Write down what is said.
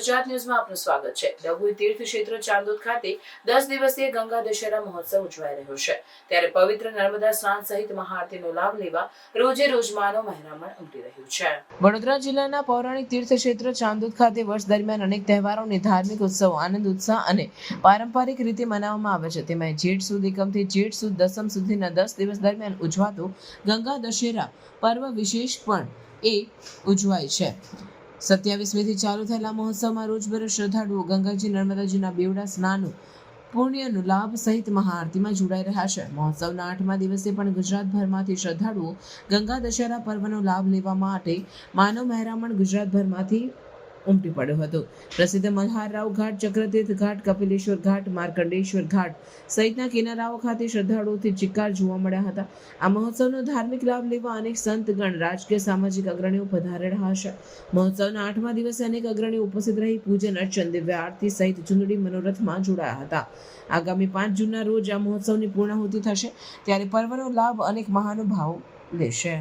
ગુજરાત ન્યૂઝમાં આપનું સ્વાગત છે। ડભોઈ તીર્થ ક્ષેત્ર ચાંદોદ ખાતે 10 દિવસીય ગંગા દશેરા મહોત્સવ ઉજવાઈ રહ્યો છે, ત્યારે પવિત્ર નર્મદા સ્નાન સહિત મહાઆરતીનો લાભ લેવા રોજે રોજ માનવ મહેરામણ ઉમટી રહ્યું છે। વડોદરા જિલ્લાના પૌરાણિક તીર્થ ક્ષેત્ર ચાંદોદ ખાતે વર્ષ દરમિયાન અનેક તહેવારોની ધાર્મિક ઉત્સવો આનંદ ઉત્સાહ અને પારંપરિક રીતે મનાવવામાં આવે છે। તેમાં જેઠ સુદ એકમથી જેઠ સુદ દસમ સુધીના 10 દિવસ દરમિયાન ઉજવાતો ગંગા દશેરા પર્વ વિશેષ પણ ઉજવાય છે। 27મીથી ચાલુ થયેલા મહોત્સવમાં રોજબરોજ શ્રદ્ધાળુઓ ગંગાજી નર્મદાજીના બેવડા સ્નાનો પુણ્યનો લાભ સહિત મહાઆરતીમાં જોડાઈ રહ્યા છે। મહોત્સવના 8મા દિવસે પણ ગુજરાતભરમાંથી શ્રદ્ધાળુઓ ગંગા દશેરા પર્વનો લાભ લેવા માટે માનવ મહેરામણ ગુજરાતભરમાંથી ઉમટી પડ્યો હતો। પ્રસિદ્ધ મલ્હારરાવ ઘાટ, ચક્રતીર્થ ઘાટ, કપિલેશ્વર ઘાટ, માર્કંડેશ્વર ઘાટ સહિતના કિનારાઓ ખાતે શ્રદ્ધાળુઓથી ચિક્કાર જોવા મળ્યા હતા। આ મહોત્સવનો ધાર્મિક લાભ લેવા અનેક સંતગણ, રાજકીય સામાજિક અગ્રણીઓ પધારી રહ્યા છે। મહોત્સવના 8મા દિવસે અનેક અગ્રણીઓ ઉપસ્થિત રહી પૂજન અર્ચન, દિવ્ય આરતી સહિત ચુંદડી મનોરથમાં જોડાયા હતા। આગામી 5 જૂનના રોજ આ મહોત્સવની પૂર્ણાહુતિ થશે, ત્યારે પર્વનો લાભ અનેક મહાનુભાવો લેશે।